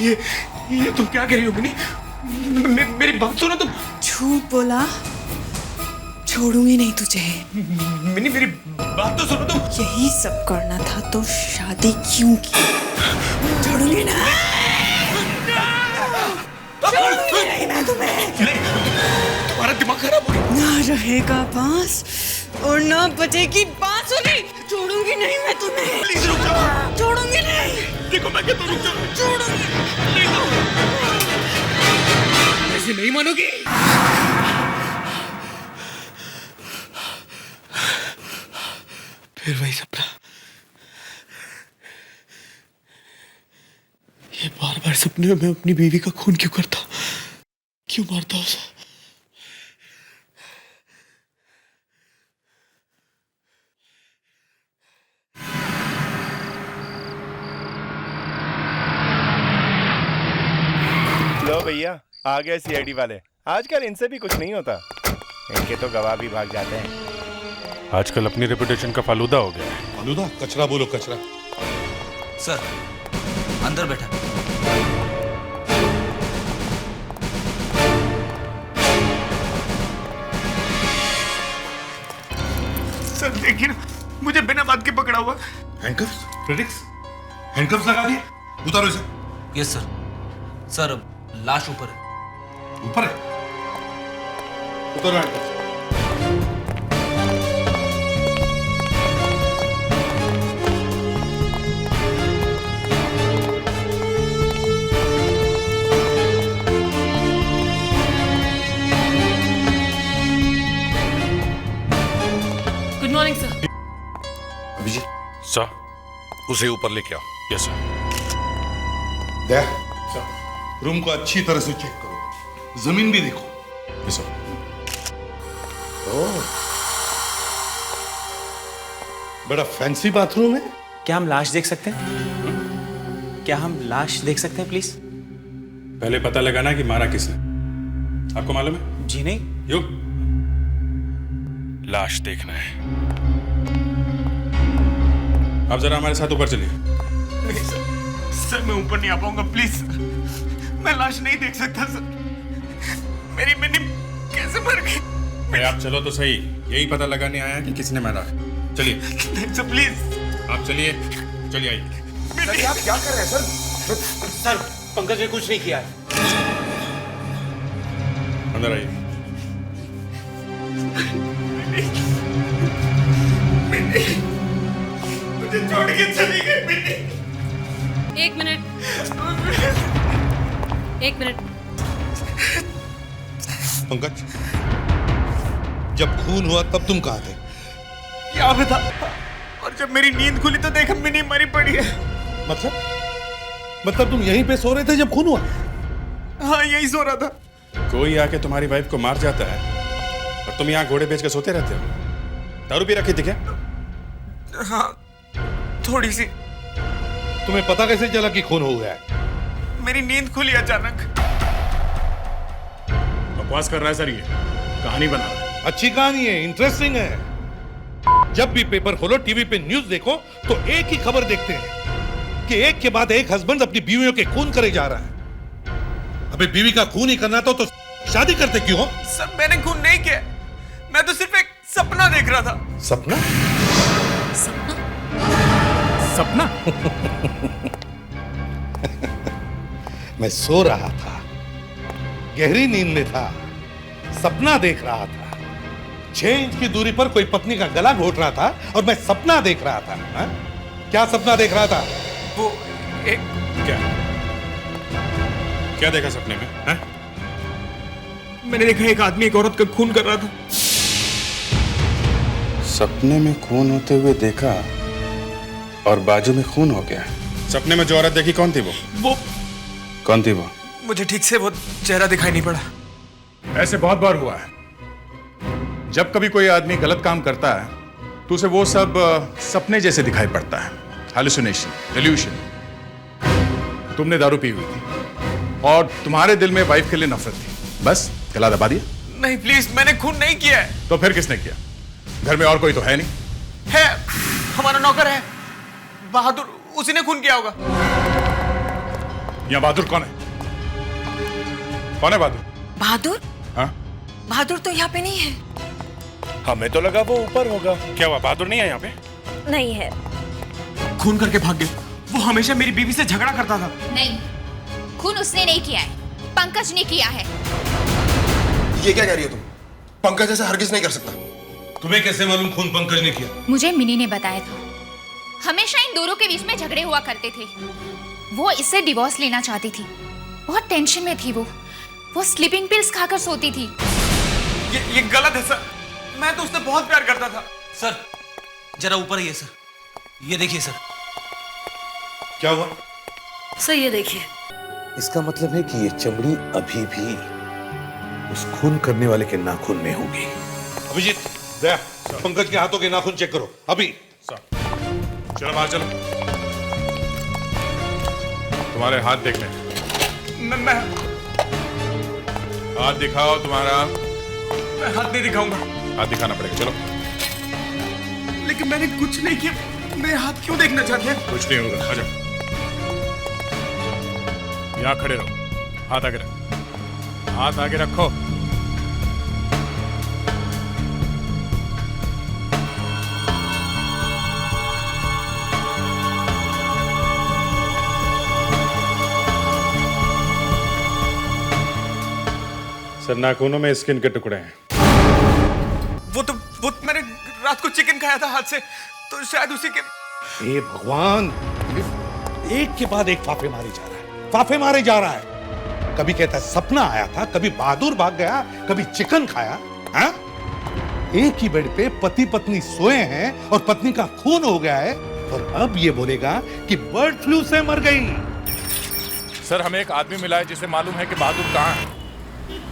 ये तुम क्या कह रही हो मिनी? मेरी बात सुनो तुम। झूठ बोला, छोड़ूंगी नहीं तुझे। मिनी मेरी बात तो सुनो तुम। यही सब करना था तो शादी क्यों की? छोड़ूंगी ना, छोड़ूंगी नहीं मैं तुम्हें। तुम्हारा दिमाग खराब हो गया। ना रहेगा बांस और ना बजेगी बांसुरी। छोड़ूंगी नहीं मैं तुम्हें। प्लीज रुक जाओ। छोड़ूंगी नहीं। देखो मैं कहता हूं रुक जाओ। छोड़ूंगी नहीं तो ऐसे नहीं मानोगी। फिर वही सपना। ये बार बार सपने में मैं अपनी बीवी का खून क्यों करता, क्यों मारता उसे? लो भैया, आ गए सीआईडी वाले। आजकल इनसे भी कुछ नहीं होता, इनके तो गवाह भी भाग जाते हैं। आजकल अपनी रेपुटेशन का फालूदा हो गया है। फालूदा? कचरा बोलो, कचरा। सर अंदर बैठा। सर देखिए ना, मुझे बिना बात के पकड़ा हुआ। हैंडकफ्स? प्रेडिक्स? हैंडकफ्स लगा दिए? उतारो इसे। Yes sir. सर लाश ऊपर है। ऊपर है? उतारो handcuffs. Good morning sir. Abhijeet, sir. उसे ऊपर लेके आओ। Yes sir. दया, रूम को अच्छी तरह से चेक करो, जमीन भी देखो। Yes sir. बड़ा फैंसी बाथरूम है। क्या हम लाश देख सकते हैं? क्या हम लाश देख सकते हैं प्लीज? पहले पता लगाना कि मारा किसने। आपको मालूम है? जी नहीं। युग, लाश देखना है। आप जरा हमारे साथ ऊपर चलिए। नहीं सर, मैं ऊपर नहीं आ पाऊंगा प्लीज। मैं लाश नहीं देख सकता सर। मेरी मिनी कैसे मर गई? अरे आप चलो तो सही, यही पता लगाने आया कि किसने मारा है। चलिए सर प्लीज। आप चलिए, चलिए आइए। आप क्या कर रहे हैं सर? सर पंकज ने कुछ नहीं किया है। अंदर आइए। मुझे छोड़ के चली गई मिनी। एक मिनट, एक मिनट। पंकज, जब खून हुआ तब तुम कहाँ थे? यहाँ पे था, और जब मेरी नींद खुली तो देखा मिनी मरी पड़ी है। मतलब तुम यहीं पे सो रहे थे जब खून हुआ? हाँ यही सो रहा था। कोई आके तुम्हारी वाइफ को मार जाता है और तुम यहाँ घोड़े बेच के सोते रहते हो। दारू पी रखी थी क्या? हाँ थोड़ी सी। तुम्हें पता कैसे चला कि खून हो गया है? मेरी नींद खुली अचानक। बकवास कर रहा है सर, ये कहानी बना रहा है। अच्छी कहानी है, इंटरेस्टिंग है। जब भी पेपर खोलो, टीवी पे न्यूज देखो तो एक ही खबर देखते हैं कि एक के बाद एक हस्बैंड अपनी बीवियों के खून करे जा रहा है। अबे बीवी का खून ही करना तो शादी करते क्यों हो? सर मैंने खून नहीं किया, मैं तो सिर्फ एक सपना देख रहा था। सपना? सपना? मैं सो रहा था, गहरी नींद में था, सपना देख रहा था। 6 इंच की दूरी पर कोई पत्नी का गला घोट रहा था और मैं सपना देख रहा था। हा? क्या सपना देख रहा था? वो एक क्या क्या देखा सपने में? है? मैंने देखा एक आदमी एक औरत का खून कर रहा था। सपने में खून होते हुए देखा और बाजू में खून हो गया। सपने में जो औरत देखी कौन थी वो? कौन थी वो? मुझे ठीक से वो चेहरा दिखाई नहीं पड़ा। ऐसे बहुत बार हुआ है। जब कभी कोई आदमी गलत काम करता है तो उसे वो सब सपने जैसे दिखाई पड़ता है। Hallucination, evolution. तुमने दारू पी हुई थी और तुम्हारे दिल में वाइफ के लिए नफरत थी, बस गला दबा दिया। नहीं प्लीज, मैंने खून नहीं किया है। तो फिर किसने किया? घर में और कोई तो है नहीं? है, हमारा नौकर है बहादुर, उसी ने खून किया होगा। यहाँ बहादुर कौन है? कौन है बहादुर? बहादुर? हाँ? बहादुर तो यहाँ पे नहीं है। हमें तो लगा वो ऊपर होगा। क्या हुआ, बहादुर नहीं है यहाँ पे? नहीं है। खून करके भाग गया। वो हमेशा मेरी बीवी से झगड़ा करता था। नहीं, खून उसने नहीं किया है, पंकज ने किया है। ये क्या कह रही हो तुम? पंकज ऐसा हरगिज नहीं कर सकता। तुम्हें कैसे मालूम खून पंकज ने किया? मुझे मिनी ने बताया था। हमेशा इन दोनों के बीच में झगड़े हुआ करते थे। वो इससे डिवोर्स लेना चाहती थी। बहुत टेंशन में थी वो स्लीपिंग पिल्स खाकर सोती थी। ये गलत है सर। मैं तो उससे बहुत प्यार करता था। सर जरा ऊपर आइए सर, ये देखिए सर। क्या हुआ? सर ये देखिए। इसका मतलब है कि ये चमड़ी अभी भी उस खून करने वाले के नाखून में होगी। अभिजीत, दया, पंकज के हाथों के नाखून चेक करो अभी। चलो बाहर चलो, तुम्हारे हाथ देख लें। मैं हाथ दिखाओ तुम्हारा। हाथ नहीं दिखाऊंगा। हाथ दिखाना पड़ेगा, चलो। लेकिन मैंने कुछ नहीं किया। मेरे हाथ क्यों देखना चाहते हैं? कुछ नहीं होगा, आ जाओ। यहाँ खड़े रहो, हाथ आगे रखो, हाथ आगे रखो। सर नाखूनों में स्किन के टुकड़े हैं। वो मैंने रात को चिकन खाया था हाथ से, तो शायद उसी के। हे भगवान, एक के बाद एक फाफे मारे जा रहा है, फाफे मारे जा रहा है। कभी कहता है सपना आया था, कभी बहादुर भाग गया, कभी चिकन खाया। हाँ? एक ही बेड पे पति पत्नी सोए हैं और पत्नी का खून हो गया है, और अब ये बोलेगा कि बर्ड फ्लू से मर गई। सर हमें एक आदमी मिला है जिसे मालूम है कि बहादुर कहाँ है।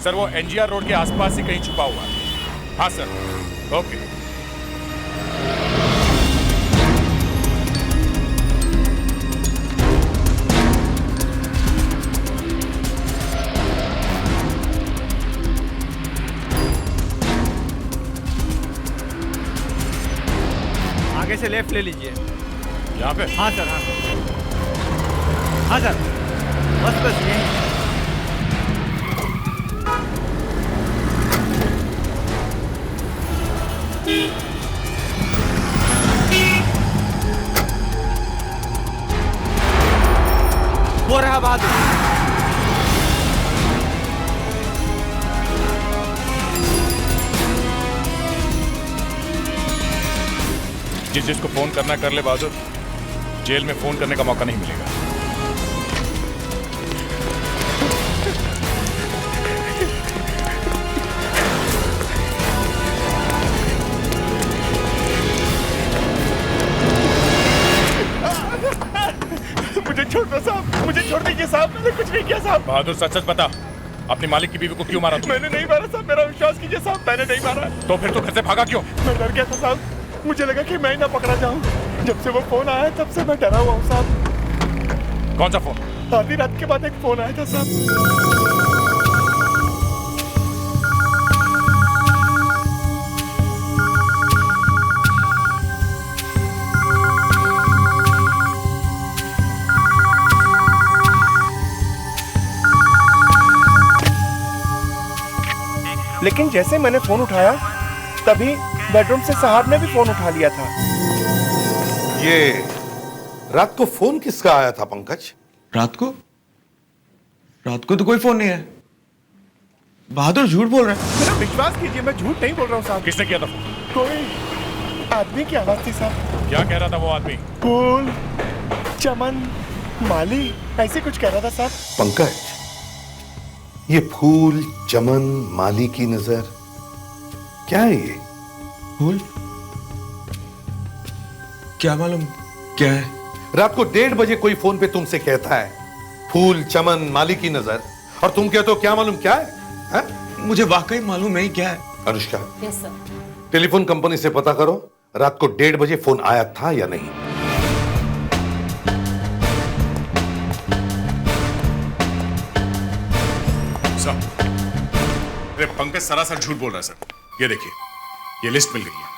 सर वो एनजीआर रोड के आसपास ही कहीं छुपा हुआ है। हाँ सर, ओके। आगे से लेफ्ट ले लीजिए। यहाँ पे? हाँ सर, हाँ सर, बस यही। वो रहा बहादुर। जिसको फोन करना कर ले बहादुर, जेल में फोन करने का मौका नहीं मिलेगा। मुझे छोड़ दो साहब, मुझे छोड़ दीजिए साहब, मैंने कुछ नहीं किया साहब। बहादुर सच सच बता, अपनी मालिक की बीवी को क्यों मारा तूने? मैंने नहीं मारा साहब, मेरा विश्वास कीजिए साहब, मैंने नहीं मारा। तो फिर तू घर से भागा क्यों? मैं डर गया था साहब, मुझे लगा कि मैं ही ना पकड़ा जाऊं। जब से वो फोन आया तब से मैं डरा हुआ हूँ साहब। कौन सा फोन? आधी रात के बाद एक फोन आया था साहब। लेकिन जैसे मैंने फोन उठाया तभी बेडरूम से साहब ने भी फोन उठा लिया था। ये रात को फोन किसका आया था पंकज? रात को तो कोई फोन नहीं है। बहादुर झूठ बोल रहे हैं। मेरा विश्वास कीजिए, मैं झूठ नहीं बोल रहा हूँ साहब। किसने किया था फोन? कोई आदमी की आवाज थी साहब। क्या कह रहा था वो आदमी? फूल, चमन, माली, ऐसे कुछ कह रहा था साहब। पंकज, ये फूल, चमन, माली की नजर, क्या है ये? फूल? क्या मालूम क्या है? रात को 1:30 बजे कोई फोन पे तुमसे कहता है फूल, चमन, माली की नजर, और तुम कहते हो क्या मालूम क्या है? हा? मुझे वाकई मालूम नहीं क्या है। Anushka, yes sir. Telephone company से पता करो रात को 1:30 बजे फोन आया था या नहीं। सर, अरे पंकज सरासर झूठ बोल रहा है सर। ये देखिए, ये लिस्ट मिल गई है।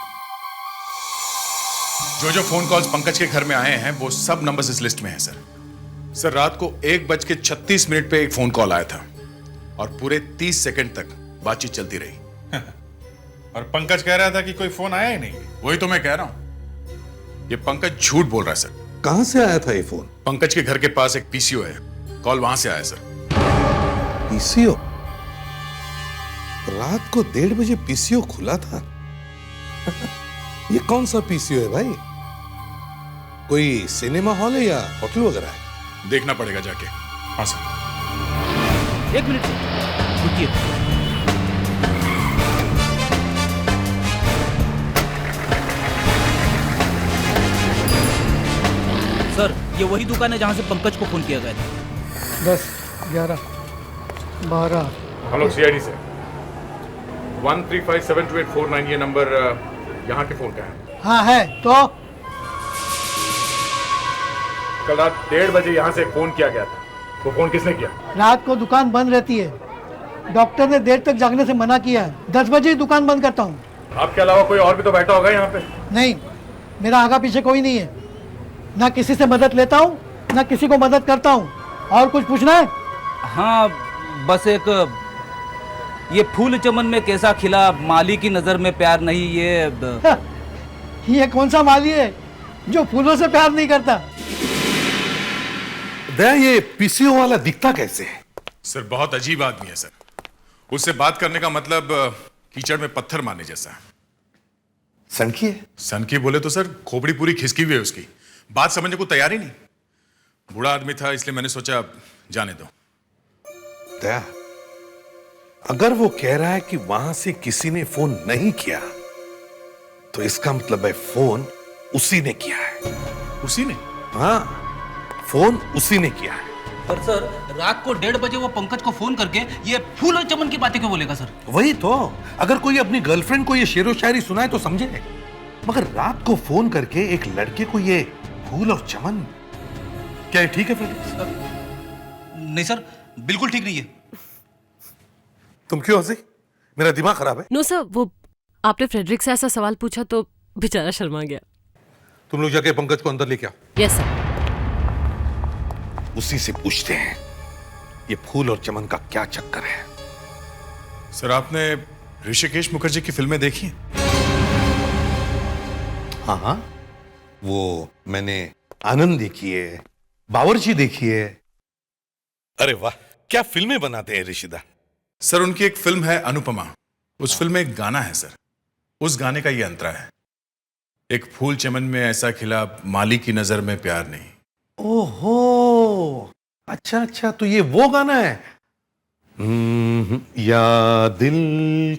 जो फोन कॉल्स पंकज के घर में आए हैं वो सब नंबर्स इस लिस्ट में हैं सर। सर रात को 1:36 पे एक फोन कॉल आया था और पूरे 30 सेकंड तक बातचीत चलती रही। और पंकज कह रहा था कि कोई फोन आया ही नहीं। वही तो मैं कह रहा हूं, ये पंकज झूठ बोल रहा है सर। कहां से आया था ये फोन? पंकज के घर के पास एक पीसीओ है, कॉल वहां से आया सर। पीसीओ? रात को 1:30 बजे पीसीओ खुला था? ये कौन सा पीसीओ है भाई? कोई सिनेमा हॉल है या होटल वगैरह है? देखना पड़ेगा जाके। हाँ सर। 1 मिनट रुकिए। सर ये वही दुकान है जहां से पंकज को फोन किया गया था। 10, 11, 12। हेलो सीआईडी से 1357284 ये नंबर यहाँ के फोन का है। हाँ है तो कल रात 1:30 बजे यहाँ से फोन किया गया था। वो फोन किसने किया? रात को दुकान बंद रहती है, डॉक्टर ने देर तक जागने से मना किया है। 10 बजे ही दुकान बंद करता हूँ। आपके अलावा कोई और भी तो बैठा होगा यहाँ पे? नहीं, मेरा आगा पीछे कोई नहीं है। ना किसी से मदद लेता हूँ ना किसी को मदद करता हूँ। और कुछ पूछना है? हाँ बस एक, ये फूल चमन में कैसा खिला, माली की नजर में प्यार नहीं, ये कौन सा माली है जो फूलों से प्यार नहीं करता? दया, ये पीसीओ वाला दिखता कैसे है? सर बहुत अजीब आदमी है सर। उससे बात करने का मतलब कीचड़ में पत्थर मारने जैसा है। सनकी है? सनकी बोले तो सर खोपड़ी पूरी खिसकी हुई है उसकी, बात समझने को तैयार ही नहीं। बूढ़ा आदमी था इसलिए मैंने सोचा जाने दो। दया, अगर वो कह रहा है कि वहां से किसी ने फोन नहीं किया तो इसका मतलब है फोन उसी ने किया है। उसी ने? हाँ, फोन उसी ने किया है। पर सर रात को 1:30 बजे वो पंकज को फोन करके ये फूल और चमन की बातें क्यों बोलेगा सर? वही तो, अगर कोई अपनी गर्लफ्रेंड को ये शेरो शायरी सुनाए तो समझे, मगर रात को फोन करके एक लड़के को ये फूल और चमन, क्या ये ठीक है फ्रेडरिक? नहीं सर, बिल्कुल ठीक नहीं है। तुम क्यों हंसी? मेरा दिमाग खराब है? नो सर, वो आपने फ्रेडरिक से ऐसा सवाल पूछा तो बेचारा शर्मा गया। तुम लोग जाके पंकज को अंदर लेके आओ। Yes sir. उसी से पूछते हैं ये फूल और चमन का क्या चक्कर है। सर आपने ऋषिकेश मुखर्जी की फिल्में देखी हैं? हाँ हाँ, वो मैंने आनंद देखी है, बावर्ची देखी है। अरे वाह, क्या फिल्में बनाते हैं ऋषिदा। सर उनकी एक फिल्म है अनुपमा, उस फिल्म में एक गाना है सर, उस गाने का ये अंतरा है, एक फूल चमन में ऐसा खिला, माली की नजर में प्यार नहीं। ओहो, अच्छा अच्छा, तो ये वो गाना है। या दिल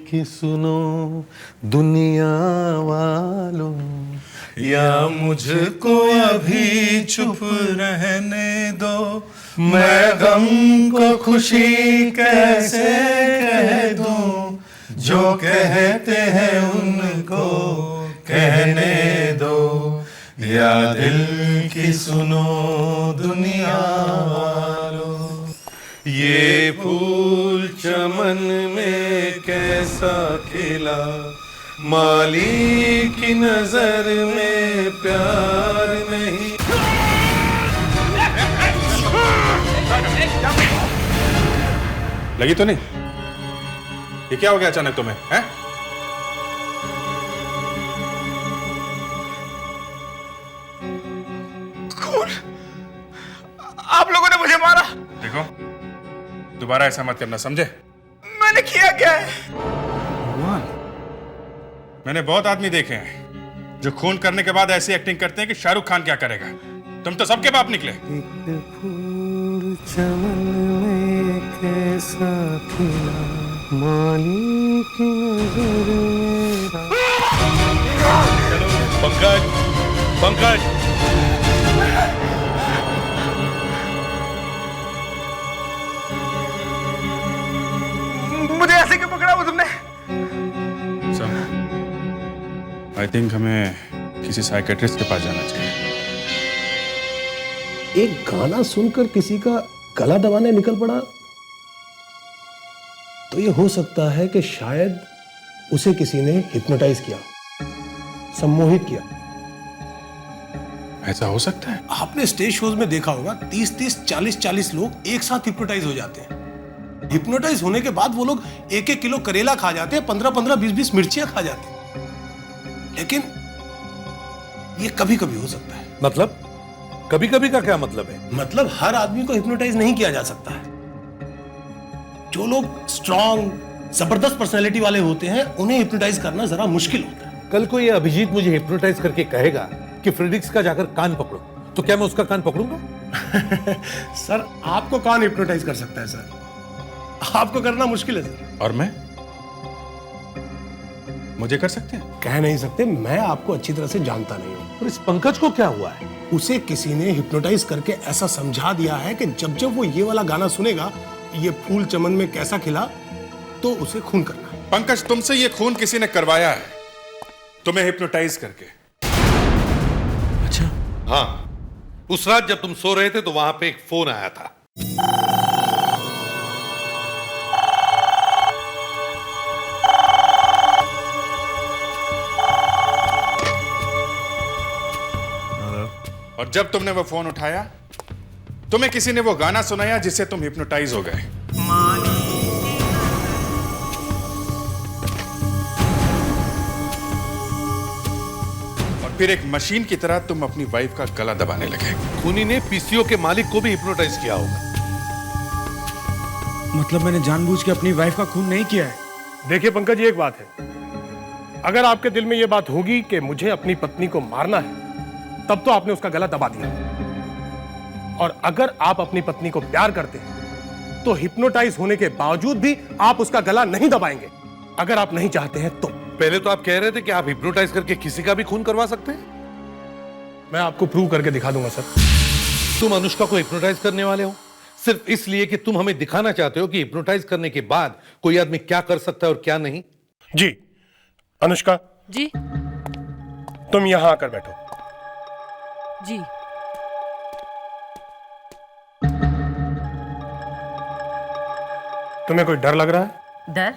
की सुनो दुनिया वालों, या मुझको अभी चुप रहने दो, मैं गम को खुशी कैसे कह दूं, जो कहते हैं उनको कहने दो, या दिल की सुनो दुनिया वालों, ये फूल चमन में कैसा खिला, माली की नजर में प्यार नहीं। लगी तो नहीं? ये क्या हो गया अचानक तुम्हें, हैं? कौन? आप लोगों ने मुझे मारा। देखो, दोबारा ऐसा मत करना, समझे? मैंने किया क्या है? भगवान, मैंने बहुत आदमी देखे हैं जो खून करने के बाद ऐसी एक्टिंग करते हैं कि शाहरुख खान क्या करेगा। तुम तो सबके बाप निकले। फूल चमन में कैसा खिला, माली की नजर में। पंकज, पंकज, मुझे ऐसे क्यों पकड़ा वो तुमने? आई थिंक हमें किसी साइकेट्रिस्ट के पास जाना चाहिए। एक गाना सुनकर किसी का गला दबाने निकल पड़ा तो ये हो सकता है कि शायद उसे किसी ने हिप्नोटाइज किया, सम्मोहित किया। ऐसा हो सकता है? आपने स्टेज शोज में देखा होगा 30-30, 40-40 लोग एक साथ हिप्नोटाइज हो जाते हैं। हिप्नोटाइज होने के बाद वो लोग 1-1 किलो करेला खा जाते हैं, 15-15, 20-20 मिर्चियां खा जाते हैं। लेकिन ये कभी कभी हो सकता है। मतलब कभी कभी का क्या मतलब है? मतलब हर आदमी को हिप्नोटाइज नहीं किया जा सकता है। जो लोग स्ट्रांग, जबरदस्त पर्सनैलिटी वाले होते हैं, उन्हें हिप्नोटाइज करना जरा मुश्किल होता है। कल को ये अभिजीत मुझे हिप्नोटाइज करके कहेगा कि फ्रेडरिक्स का जाकर कान पकड़ो, तो क्या मैं उसका कान पकड़ूंगा? सर, आपको कान हिप्नोटाइज कर सकता है सर, आपको करना मुश्किल है सर। और मैं? मुझे कर सकते हैं? कह नहीं सकते, मैं आपको अच्छी तरह से जानता नहीं हूं। और इस पंकज को क्या हुआ है? उसे किसी ने हिप्नोटाइज करके ऐसा समझा दिया है कि जब जब वो ये वाला गाना सुनेगा, ये फूल चमन में कैसा खिला, तो उसे खून करना है। पंकज, तुमसे ये खून किसी ने करवाया है, तुम्हें हिप्नोटाइज करके। अच्छा। हाँ, उस रात जब तुम सो रहे थे तो वहां पे एक फोन आया था। और जब तुमने वो फोन उठाया, तुम्हें किसी ने वो गाना सुनाया जिससे तुम हिप्नोटाइज हो गए। और फिर एक मशीन की तरह तुम अपनी वाइफ का गला दबाने लगे। खूनी ने पीसीओ के मालिक को भी हिप्नोटाइज किया होगा। मतलब मैंने जानबूझ के अपनी वाइफ का खून नहीं किया है। देखिए पंकज, ये एक बात है, अगर आपके दिल में यह बात होगी कि मुझे अपनी पत्नी को मारना है, तब तो आपने उसका गला दबा दिया। और अगर आप अपनी पत्नी को प्यार करते हैं, तो हिप्नोटाइज होने के बावजूद भी आप उसका गला नहीं दबाएंगे। अगर आप नहीं चाहते हैं तो। पहले तो आप कह रहे थे कि आप हिप्नोटाइज करके किसी का भी खून करवा सकते हैं। मैं आपको प्रूव करके दिखा दूंगा सर। तुम अनुष्का को हिप्नोटाइज करने वाले हो सिर्फ इसलिए कि तुम हमें दिखाना चाहते हो कि हिप्नोटाइज करने के बाद कोई आदमी क्या कर सकता है और क्या नहीं। जी अनुष्का जी, तुम यहां आकर बैठो। जी तुम्हें कोई डर लग रहा है? डर?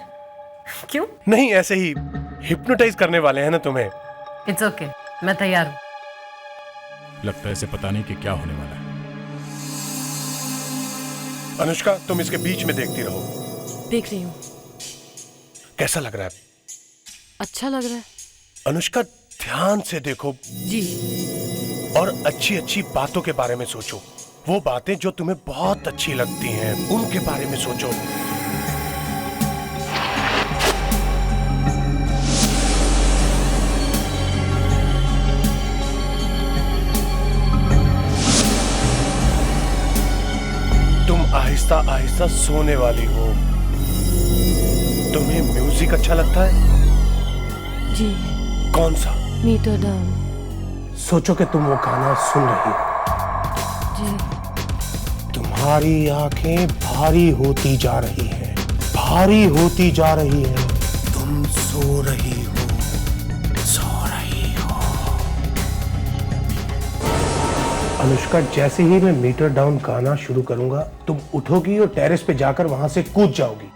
क्यों? नहीं, ऐसे ही हिप्नोटाइज करने वाले हैं ना तुम्हें। इट्स ओके, मैं तैयार हूं। लगता है इसे पता नहीं कि क्या होने वाला है। अनुष्का, तुम इसके बीच में देखती रहो। देख रही हूँ। कैसा लग रहा है? अच्छा लग रहा है। अनुष्का, ध्यान से देखो जी, और अच्छी अच्छी बातों के बारे में सोचो। वो बातें जो तुम्हें बहुत अच्छी लगती हैं, उनके बारे में सोचो। तुम आहिस्ता आहिस्ता सोने वाली हो। तुम्हें म्यूजिक अच्छा लगता है? जी। कौन सा? Meter down. सोचो कि तुम वो गाना सुन रही हो। जी। तुम्हारी आंखें भारी होती जा रही हैं, भारी होती जा रही हैं। तुम सो रही हो, सो रही हो। अनुष्का, जैसे ही मैं मीटर डाउन गाना शुरू करूंगा, तुम उठोगी और टेरेस पे जाकर वहां से कूद जाओगी।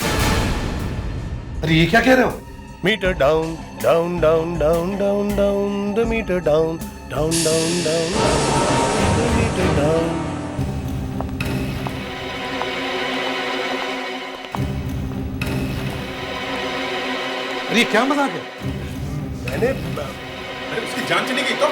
अरे ये क्या कह रहे हो? Meter down, down down down down down, the meter down, down down down, the meter down. अरे क्या मजाक है? मैंने उसकी जान चली गई तो?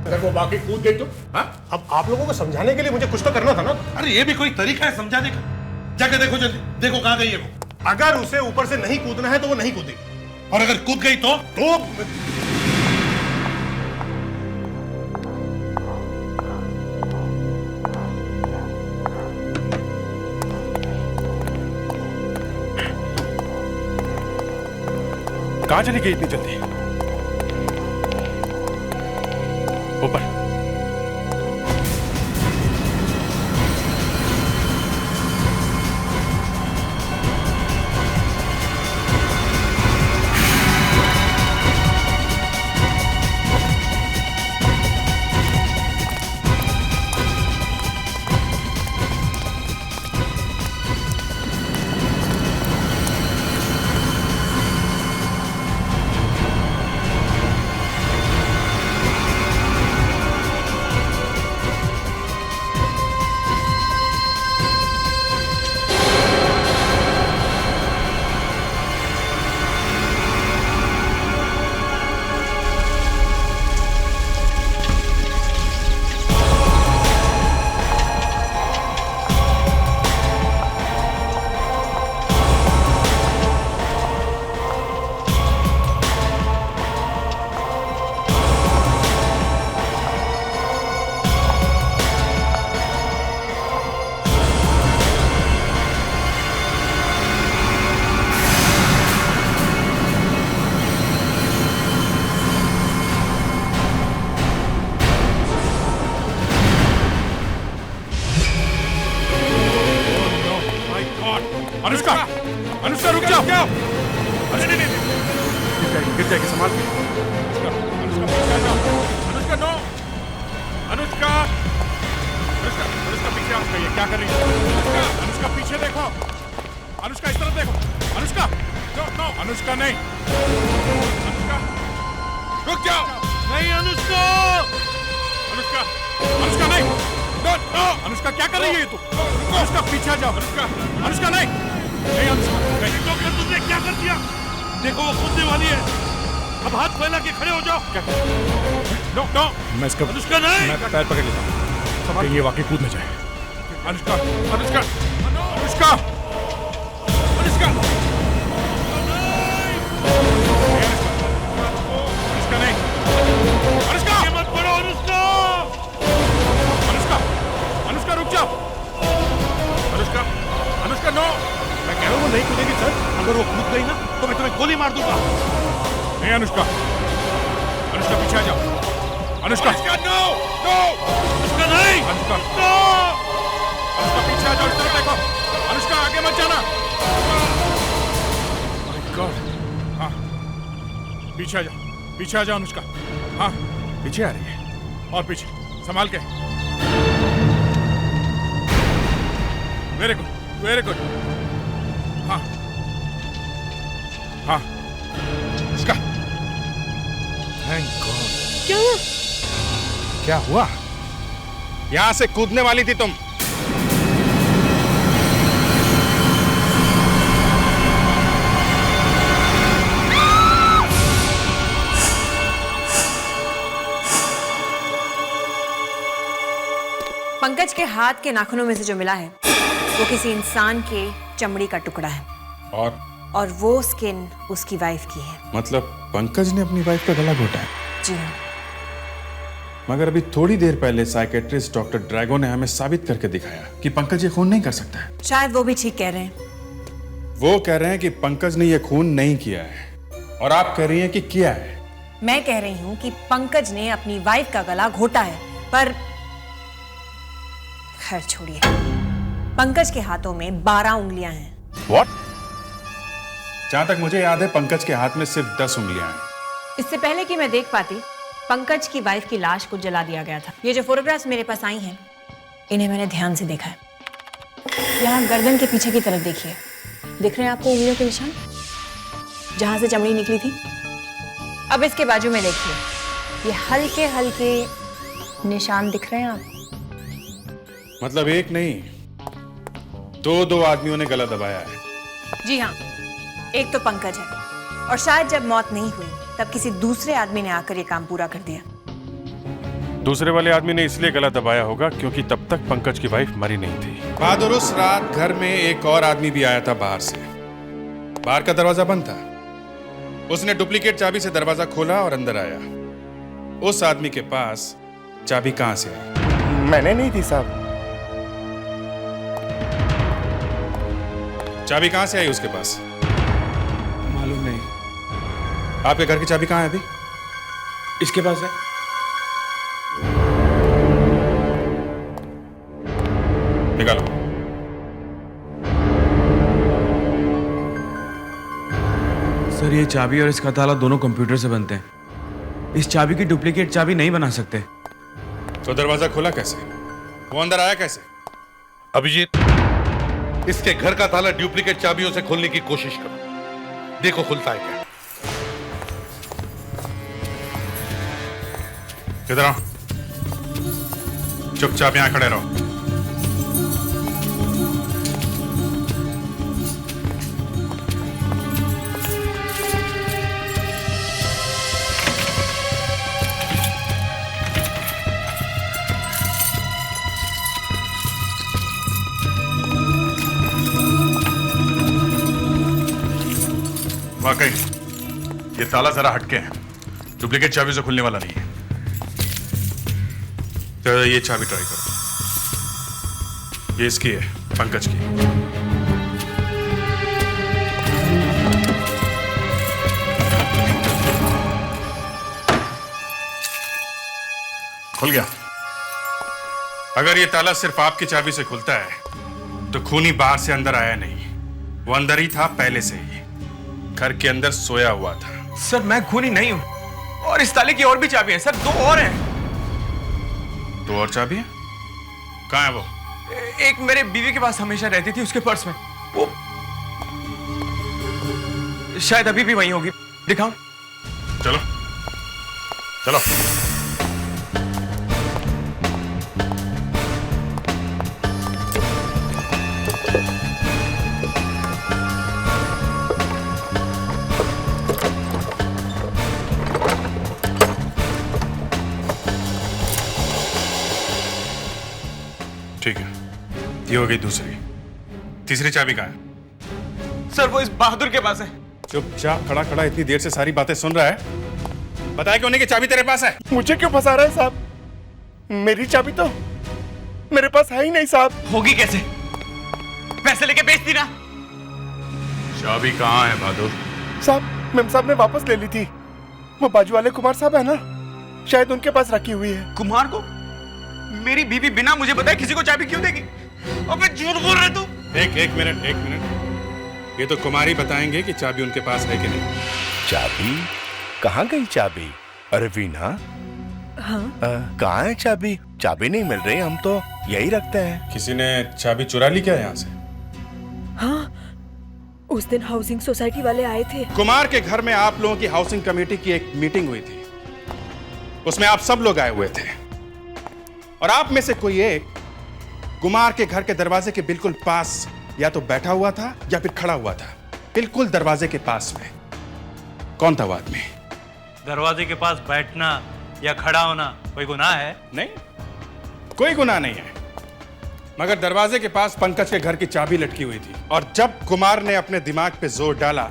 अगर वो बाकी कूद गई तो? हाँ? अब आप लोगों को समझाने के लिए मुझे कुछ तो करना था ना। अरे ये भी कोई तरीका है समझाने का? जाके देखो जल्दी, देखो कहां गई है वो। अगर उसे ऊपर से नहीं कूदना है तो वो नहीं कूदेगी। और अगर कूद गई तो? कहां चली गई इतनी जल्दी? ऊपर। अनुष्का, अनुष्का रुक जाओ। अरे नहीं नहीं, गिर जाएगी, संभाल के। अनुष्का पीछे आ जाओ। अनुष्का नो, अनुष्का, अनुष्का, अनुष्का पीछे आओ। ये क्या कर रही है? अनुष्का, अनुष्का पीछे देखो। अनुष्का इस तरफ देखो। अनुष्का, नो नो, अनुष्का नहीं। अनुष्का, रुक जाओ। नहीं अनुष्का, अनुष्का, अनुष्का नहीं। नो नो, अनुष्का क्या कर रही है तू? अनुष्का पीछे आ जाओ। अनुष्का, अनुष्का नहीं, नहीं अनुष्का नहीं। तो क्या तुमने क्या कर दिया? देखो वो कूदने वाली है। अब हाथ फैला के खड़े हो जाओ। क्या? नो नो, मैं इसका अनुष्का नहीं, मैं पैर पकड़ लेता हूँ कि ये वाकई कूद न जाए। अनुष्का, अनुष्का, अनुष्का, अनुष्का, अनुष्का नहीं, अनुष्का मत पड़ो। अनुष्का, अनुष्का, अनुष्का रुक जाओ। अनुष्का, अनुष्का नो, मैं कह रहा हूँ वो नहीं कूदेगी सर। अगर वो कूद गई ना तो मैं तुम्हें गोली मार दूंगा। नहीं अनुष्का, अनुष्का पीछे आ जाओ। अनुष्का, नो नो, अनुष्का नहीं, अनुष्का नो, अनुष्का पीछे आ जाओ। इस तरफ देखो। अनुष्का आगे मत जाना। My God. हाँ पीछे आ जाओ, पीछे आ जाओ अनुष्का। हाँ पीछे आ रही है, और पीछे संभाल के। Very good, very good. हाँ हाँ, इसका थैंक गॉड। क्या हुआ? क्या हुआ? यहां से कूदने वाली थी तुम। पंकज के हाथ के नाखूनों में से जो मिला है वो किसी इंसान के चमड़ी का टुकड़ा है, और वो स्किन उसकी वाइफ की है। मतलब पंकज ने अपनी वाइफ का गला घोटा है? जी हाँ। मगर अभी थोड़ी देर पहले साइकेट्रिस्ट डॉक्टर ड्रैगो ने हमें साबित करके दिखाया कि पंकज ये खून नहीं कर सकता है। शायद वो भी ठीक कह रहे हैं। वो कह रहे हैं कि पंकज ने ये खून नहीं किया है, और आप कह रही हैं कि किया है। मैं कह रही हूँ कि पंकज ने अपनी वाइफ का गला घोटा है, पर खैर छोड़िए। पंकज के हाथों में 12 उंगलियां हैं। What? जहां तक मुझे याद है पंकज के हाथ में सिर्फ 10 उंगलियां हैं। इससे पहले कि मैं देख पाती, पंकज की वाइफ की लाश को जला दिया गया था। ये जो फोटोग्राफ्स मेरे पास आई हैं, इन्हें मैंने ध्यान से देखा है। यहाँ गर्दन के पीछे की तरफ देखिए, दिख रहे हैं आपको उंगलियों के निशान जहां से चमड़ी निकली थी? अब इसके बाजू में देखिए, ये हल्के हल्के निशान दिख रहे हैं आपको? मतलब एक नहीं, दो आदमियों ने गला दबाया है। जी हाँ, एक तो पंकज है, और शायद जब मौत नहीं हुई तब किसी दूसरे आदमी ने आकर ये काम पूरा कर दिया। दूसरे वाले आदमी ने इसलिए गला दबाया होगा क्योंकि तब तक पंकज की वाइफ मरी नहीं थी। बहादुर, उस रात घर में एक और आदमी भी आया था बाहर से। बाहर का दरवाजा बंद था। उसने डुप्लीकेट चाबी से दरवाजा खोला और अंदर आया। उस आदमी के पास चाबी कहां से आई? मैंने नहीं थी साहब। चाबी कहां से आई उसके पास? मालूम नहीं। आपके घर की चाबी कहां है अभी? इसके पास है। निकालो। सर ये चाबी और इसका ताला दोनों कंप्यूटर से बनते हैं। इस चाबी की डुप्लीकेट चाबी नहीं बना सकते। तो दरवाजा खुला कैसे? वो अंदर आया कैसे? अभिजीत, इसके घर का ताला डुप्लीकेट चाबियों से खोलने की कोशिश करो, देखो खुलता है क्या। इधर आओ, चुपचाप यहां खड़े रहो। वाकई ये ताला जरा हटके है, डुप्लीकेट चाबी से खुलने वाला नहीं है। तो ये चाबी ट्राई करो। ये इसकी है, पंकज की। खुल गया। अगर ये ताला सिर्फ आपकी चाबी से खुलता है तो खूनी बाहर से अंदर आया नहीं, वो अंदर ही था पहले से ही, घर के अंदर सोया हुआ था। सर मैं खूनी नहीं हूं, और इस ताले की और भी चाबी है सर, 2 और हैं। 2 और चाबी है? कहाँ है वो? एक मेरे बीवी के पास हमेशा रहती थी, उसके पर्स में। वो शायद अभी भी वहीं होगी, दिखाऊं? चलो चलो। ठीक है, ये हो गई दूसरी। तीसरी चाबी कहाँ है? सर वो इस बहादुर के पास है। चुपचाप खड़ा खड़ा इतनी देर से सारी बातें सुन रहा है, बताया क्यों नहीं कि चाबी तेरे पास है? मुझे क्यों फंसा रहा है साहब? मेरी चाबी तो मेरे पास है ही नहीं साहब। होगी कैसे? पैसे लेके बेच दी ना। चाबी कहाँ है बहादुर? साहब मेम साहब ने वापस ले ली थी। वो बाजू वाले कुमार साहब है ना, शायद उनके पास रखी हुई है। कुमार को? मेरी बीवी बिना मुझे बताए किसी को चाबी क्यों देगी? अबे झूठ बोल रहे तू। एक मिनट। ये तो कुमारी बताएंगे कि चाबी उनके पास है कि नहीं। चाबी? कहाँ गई चाबी? अरे वीना, हाँ? कहाँ है चाबी? चाबी नहीं मिल रही, हम तो यही रखते हैं। किसी ने चाबी चुरा ली क्या यहाँ से? हाँ, उस दिन हाउसिंग सोसाइटी वाले आए थे। कुमार के घर में आप लोगों की हाउसिंग कमेटी की एक मीटिंग हुई थी, उसमें आप सब लोग आए हुए थे, और आप में से कोई एक कुमार के घर के दरवाजे के बिल्कुल पास या तो बैठा हुआ था या फिर खड़ा हुआ था, बिल्कुल दरवाजे के पास में। कौन था वो आदमी? दरवाजे के पास बैठना या खड़ा होना कोई गुनाह है? नहीं, कोई गुनाह नहीं है, मगर दरवाजे के पास पंकज के घर की चाबी लटकी हुई थी, और जब कुमार ने अपने दिमाग पे जोर डाला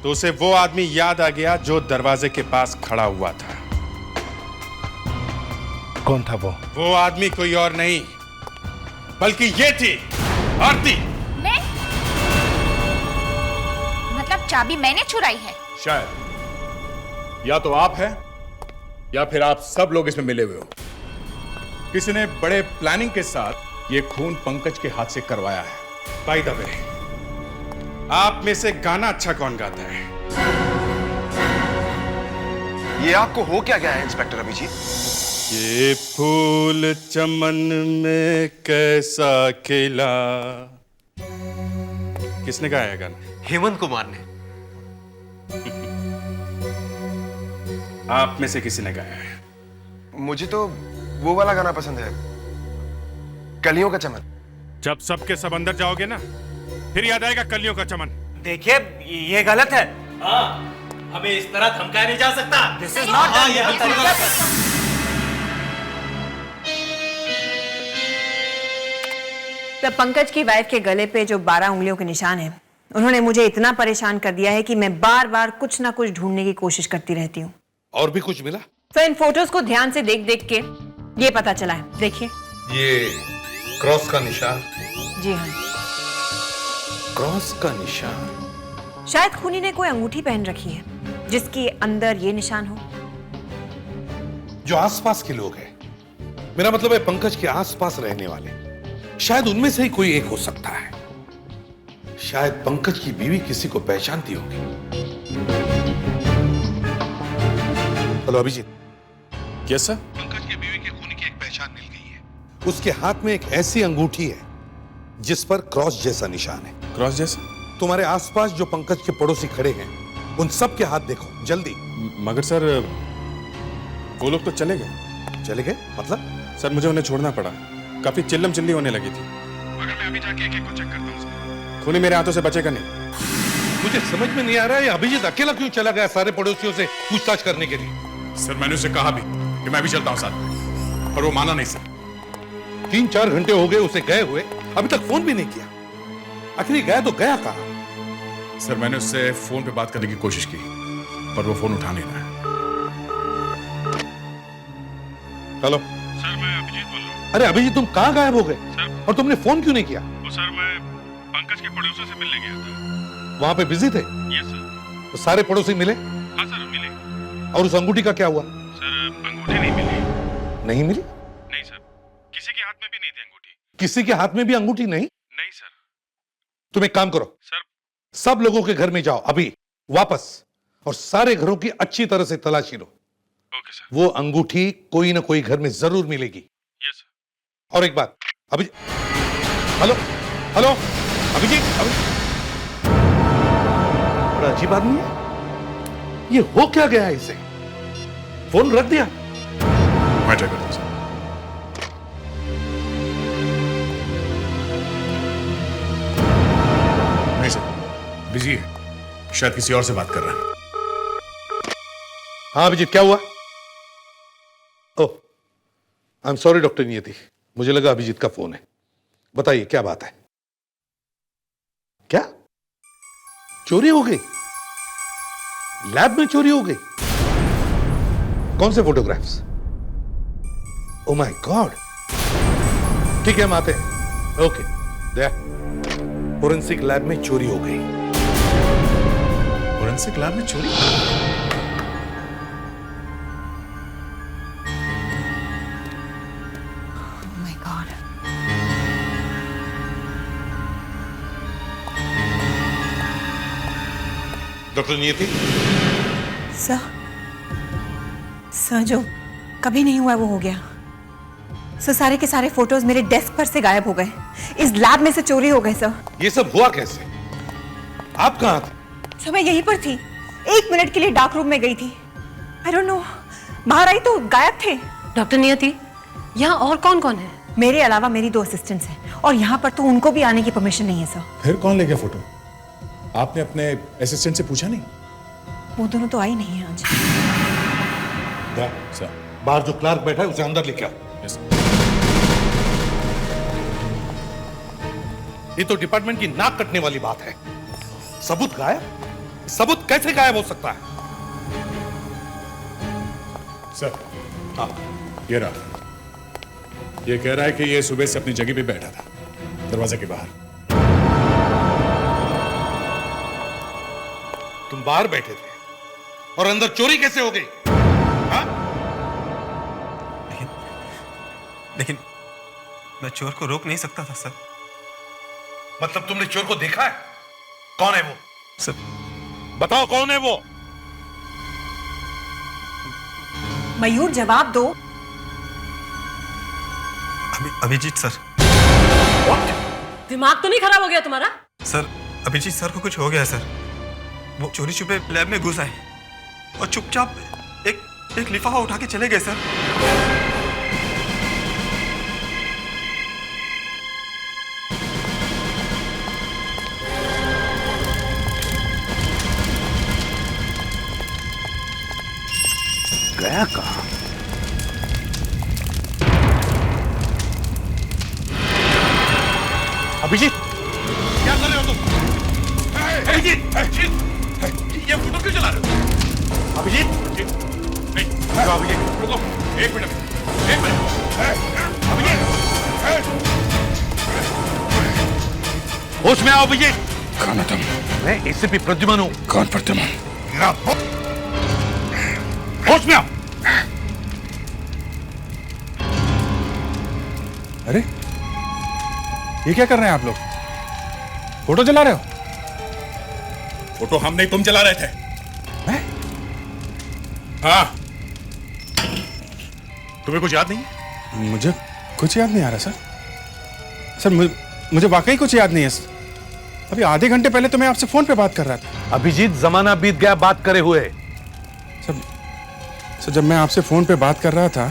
तो उसे वो आदमी याद आ गया जो दरवाजे के पास खड़ा हुआ था। कौन था वो? वो आदमी कोई और नहीं बल्कि ये थी आरती। मैं? मतलब चाबी मैंने चुराई है? शायद या तो आप हैं या फिर आप सब लोग इसमें मिले हुए हो। किसी ने बड़े प्लानिंग के साथ ये खून पंकज के हाथ से करवाया है। बाय द वे, आप में से गाना अच्छा कौन गाता है? ये आपको हो क्या गया है इंस्पेक्टर अभिजीत? ये फूल चमन में कैसा खिला। किसने गाया है गाना? हेमंत कुमार ने। आप में से किसी ने गाया है? मुझे तो वो वाला गाना पसंद है, कलियों का चमन। जब सबके सब अंदर जाओगे ना, फिर याद आएगा कलियों का चमन। देखिए ये गलत है। हाँ, हमें इस तरह धमकाया नहीं जा सकता। This is not. तो पंकज की वाइफ के गले पे जो 12 उंगलियों के निशान हैं, उन्होंने मुझे इतना परेशान कर दिया है कि मैं बार बार कुछ ना कुछ ढूंढने की कोशिश करती रहती हूँ। और भी कुछ मिला? तो इन फोटोज को ध्यान से देख देख के ये पता चला है। देखिए, ये क्रॉस का निशान। जी हाँ, क्रॉस का निशान। शायद खूनी ने कोई अंगूठी पहन रखी है जिसके अंदर ये निशान हो। जो आसपास के लोग हैं, मेरा मतलब है पंकज के आसपास रहने वाले, शायद उनमें से ही कोई एक हो सकता है। शायद पंकज की बीवी किसी को पहचानती होगी। Hello Abhijeet. Yes sir. Pankaj की बीवी के खूनी की एक पहचान मिल गई है। उसके हाथ में एक ऐसी अंगूठी है जिस पर क्रॉस जैसा निशान है। क्रॉस जैसा? तुम्हारे आसपास जो पंकज के पड़ोसी खड़े हैं, उन सब के हाथ देखो जल्दी। मगर सर वो लोग तो चले गए। चले गए मतलब? सर मुझे उन्हें छोड़ना पड़ा, काफी चिल्लम चिल्ली होने लगी थी। मगर मैं अभी जाके एक-एक को चेक करता हूं सर। खूनी मेरे हाथों से बचेगा नहीं। मुझे समझ में नहीं आ रहा है अभिजीत अकेला क्यों चला गया सारे पड़ोसियों से पूछताछ करने के लिए। सर मैंने उसे कहा भी कि मैं भी चलता हूं साथ, पर वो माना नहीं सर। 3-4 घंटे हो गए उसे गए हुए, अभी तक फोन भी नहीं किया। आखिर गया तो गया कहां? सर मैंने उससे फोन पे बात करने की कोशिश की, पर वो फोन उठा नहीं रहा है। हेलो सर, मैं अभिजीत बोल रहा हूँ। अरे अभिजीत, तुम कहां गायब हो गए? और तुमने फोन क्यों नहीं किया? वो सर मैं पंकज के पड़ोसियों से मिलने गया था। वहां पे बिजी थे? Yes sir. तो सारे पड़ोसी मिले? हाँ सर मिले। और उस अंगूठी का क्या हुआ? सर अंगूठी नहीं मिली। नहीं मिली? नहीं सर, किसी के हाथ में भी नहीं थी अंगूठी। किसी के हाथ में भी अंगूठी नहीं? नहीं सर। तुम एक काम करो सर, सब लोगों के घर में जाओ अभी वापस, और सारे घरों की अच्छी तरह से तलाशी लो। Okay sir. वो अंगूठी कोई ना कोई घर में जरूर मिलेगी। Yes sir. और एक बात, अभी हेलो हेलो अभिजीत, बड़ा अजीब आदमी है ये। हो क्या गया है इसे? फोन रख दिया। मैं ट्राई करता हूं सर। नहीं सर, बिजी है, शायद किसी और से बात कर रहा है। हाँ अभिजीत, क्या हुआ? ओह आई एम सॉरी डॉक्टर नियति, मुझे लगा अभिजीत का फोन है। बताइए क्या बात है? क्या चोरी हो गई? लैब में चोरी हो गई? कौन से फोटोग्राफ्स? Oh my God. ठीक है हम आते हैं। ओके दया, फोरेंसिक लैब में चोरी हो गई। फोरेंसिक लैब में चोरी? डॉक्टर नियति। सर जो कभी नहीं हुआ वो हो गया। सर सारे के सारे फोटोज मेरे डेस्क पर से गायब हो गए, इस लैब में से चोरी हो गए। सर ये सब हुआ कैसे? आप कहां थे? सर मैं यहीं पर थी, 1 मिनट के लिए डार्क रूम में गई थी। आई डोंट नो, बाहर आई तो गायब थे। डॉक्टर नियति, यहाँ और कौन कौन है? मेरे अलावा मेरी 2 असिस्टेंट्स हैं, और यहाँ पर तो उनको भी आने की परमिशन नहीं है। सर फिर कौन ले गया फोटो? आपने अपने असिस्टेंट से पूछा नहीं? वो दोनों तो आई नहीं है आज। सर बाहर जो क्लार्क बैठा है उसे अंदर लेके आओ। यस। ये तो डिपार्टमेंट की नाक कटने वाली बात है। सबूत गायब? सबूत कैसे गायब हो सकता है? सर हाँ, ये रहा। ये कह रहा है कि ये सुबह से अपनी जगह पे बैठा था, दरवाजे के बाहर। तुम बाहर बैठे थे और अंदर चोरी कैसे हो गई? हाँ? लेकिन मैं चोर को रोक नहीं सकता था सर। मतलब तुमने चोर को देखा है? कौन है वो? सर बताओ कौन है वो? मयूर जवाब दो। अभिजीत सर। दिमाग तो नहीं खराब हो गया तुम्हारा? सर अभिजीत सर को कुछ हो गया सर। वो चोरी छुपे लैब में घुस आए और चुपचाप एक लिफाफा उठा के चले गए सर। गया कहां? अभिजीत क्या कर रहे हो तुम? अभिजीत ये फोटो क्यों चला रहे हो? अभिजीत नहीं, अभिजीत रुको, एक मिनट। अभिजीत होश में आओ। अभिजीत कौन है तुम? मैं एसीपी प्रद्युमन हूं। कौन प्रद्युमन? होश में आओ। अरे ये क्या कर रहे हैं आप लोग? फोटो जला रहे हो? फोटो हम नहीं, तुम जला रहे थे। हाँ, तुम्हें कुछ याद नहीं? मुझे कुछ याद नहीं आ रहा सर। सर मुझे वाकई कुछ याद नहीं है। अभी आधे घंटे पहले तो मैं आपसे फोन पे बात कर रहा था। अभिजीत जमाना बीत गया बात करे हुए। सर जब मैं आपसे फोन पे बात कर रहा था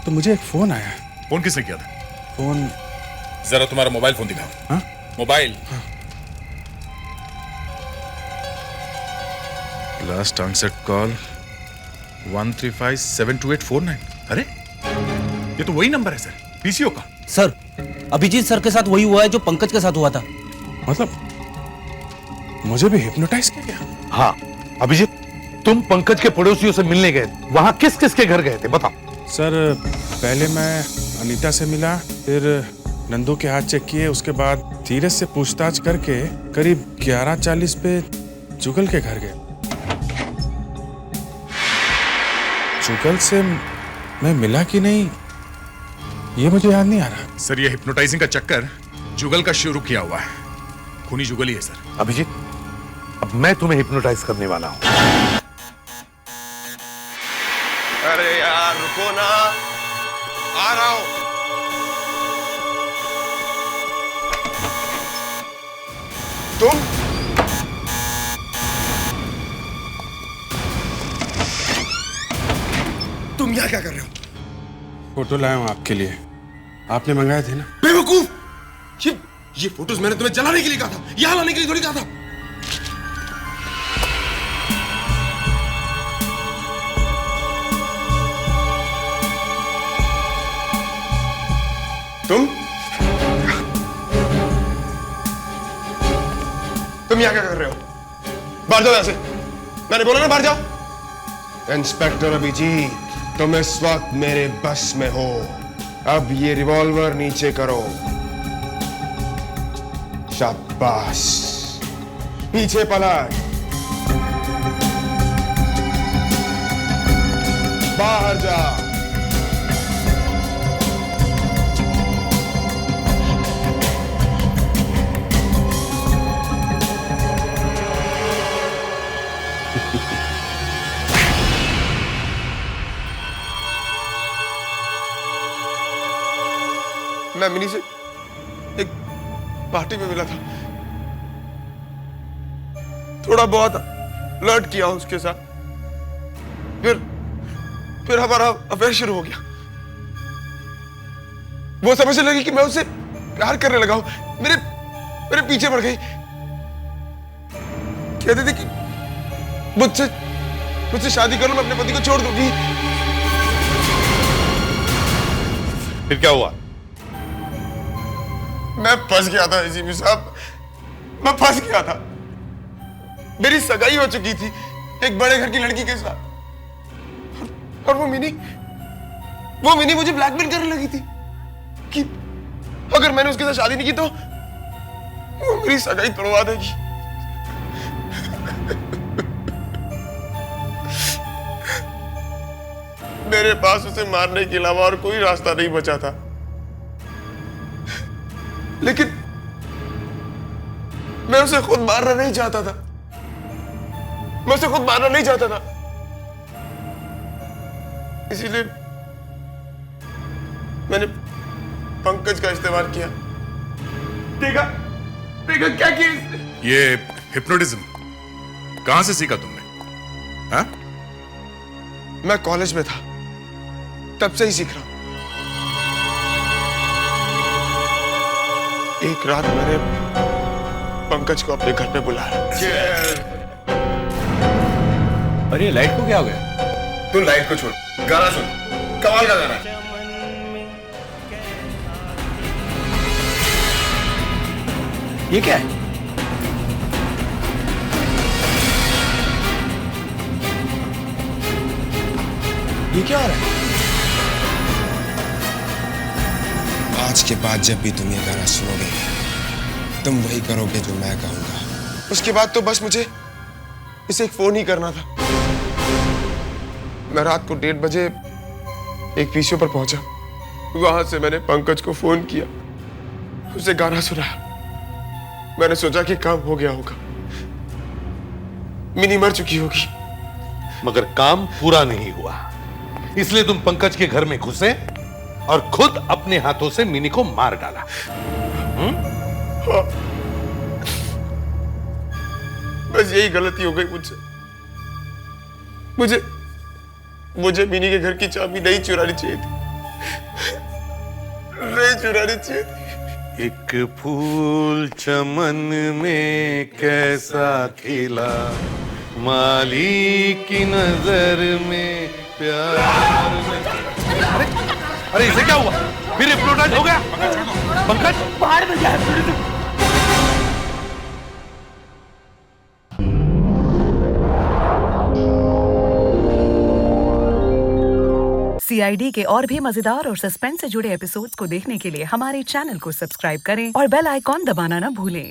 तो मुझे एक फोन आया। फोन किसने किया था? फोन जरा तुम्हारा मोबाइल फोन दिखाओ। हाँ? मोबाइल। Last answered call 135728449। अरे ये तो वही नंबर है सर, पीसीओ का। सर अभिजीत सर के साथ वही हुआ है जो पंकज के साथ हुआ था। मतलब मुझे भी हिप्नोटाइज किया गया? हाँ अभिजीत, तुम पंकज के पड़ोसियों से मिलने गए, वहां किस किस के घर गए थे बताओ। सर पहले मैं अनीता से मिला, फिर नंदू के हाथ चेक किए, उसके बाद धीरज से पूछताछ करके करीब 11:40 पे जुगल के घर गए। जुगल से मैं मिला कि नहीं ये मुझे याद नहीं आ रहा। सर ये हिप्नोटाइजिंग का चक्कर जुगल का शुरू किया हुआ है। खूनी जुगली है सर। अभिजीत, अब मैं तुम्हें हिप्नोटाइज करने वाला हूं। अरे यार रुको ना, आ रहा हूं। तुम यहाँ क्या कर रहे हो? फोटो लाया हूं आपके लिए, आपने मंगाए थे ना। बेवकूफ! ये फोटोज मैंने तुम्हें जलाने के लिए कहा था, यहाँ लाने के लिए थोड़ी कहा था। तुम यहाँ क्या कर रहे हो? बाहर जाओ यहाँ से। मैंने बोला ना बाहर जाओ। इंस्पेक्टर अभिजीत, तुम इस वक्त मेरे बस में हो। अब ये रिवॉल्वर नीचे करो। शाबाश, पीछे पलट। बाहर जा। मैं मिनी से एक पार्टी में मिला था, थोड़ा बहुत फ्लर्ट किया उसके साथ, फिर हमारा अफेयर शुरू हो गया। वो समझने लगी कि मैं उससे प्यार करने लगा हूं, मेरे पीछे पड़ गई। कहती थी कि मुझसे शादी कर लो, मैं अपने पति को छोड़ दूंगी। फिर क्या हुआ? मैं फंस गया था एसीपी साहब, मैं फंस गया था। मेरी सगाई हो चुकी थी एक बड़े घर की लड़की के साथ, और वो मिनी मुझे ब्लैकमेल करने लगी थी कि अगर मैंने उसके साथ शादी नहीं की तो वो मेरी सगाई तोड़वा देगी। मेरे पास उसे मारने के अलावा और कोई रास्ता नहीं बचा था, लेकिन मैं उसे खुद मारना नहीं चाहता था। इसीलिए मैंने पंकज का इस्तेमाल किया। देखा क्या किया इसने? ये हिप्नोटिज्म कहां से सीखा तुमने? हाँ? मैं कॉलेज में था, तब से ही सीख रहा हूं। एक रात मैंने पंकज को अपने घर पे बुलाया। अरे लाइट को क्या हो गया? तू लाइट को छोड़, गाना सुन, कमाल का गाना है। ये क्या है? ये क्या हो रहा है? आज के बाद जब भी तुम ये गाना सुनोगे, तुम वही करोगे जो मैं कहूंगा। उसके बाद तो बस मुझे इसे एक फोन ही करना था। मैं रात को 1:30 बजे एक पीसीओ पर पहुंचा। वहां से मैंने पंकज को फोन किया, उसे गाना सुनाया। मैंने सोचा कि काम हो गया होगा, मिनी मर चुकी होगी। मगर काम पूरा नहीं हुआ, इसलिए तुम पंकज के घर में घुसे और खुद अपने हाथों से मिनी को मार डाला। हाँ। बस यही गलती हो गई मुझसे। मुझे मिनी के घर की चाबी नहीं चुरानी चाहिए थी। नहीं चुरानी चाहिए थी। एक फूल चमन में कैसा खिला, माली की नजर में प्यार। अरे इसे क्या हुआ? फिर हिप्नोटाइज हो गया? पंकज बाहर में गया। CID के और भी मजेदार और सस्पेंस से जुड़े एपिसोड्स को देखने के लिए हमारे चैनल को सब्सक्राइब करें और बेल आइकॉन दबाना ना भूलें।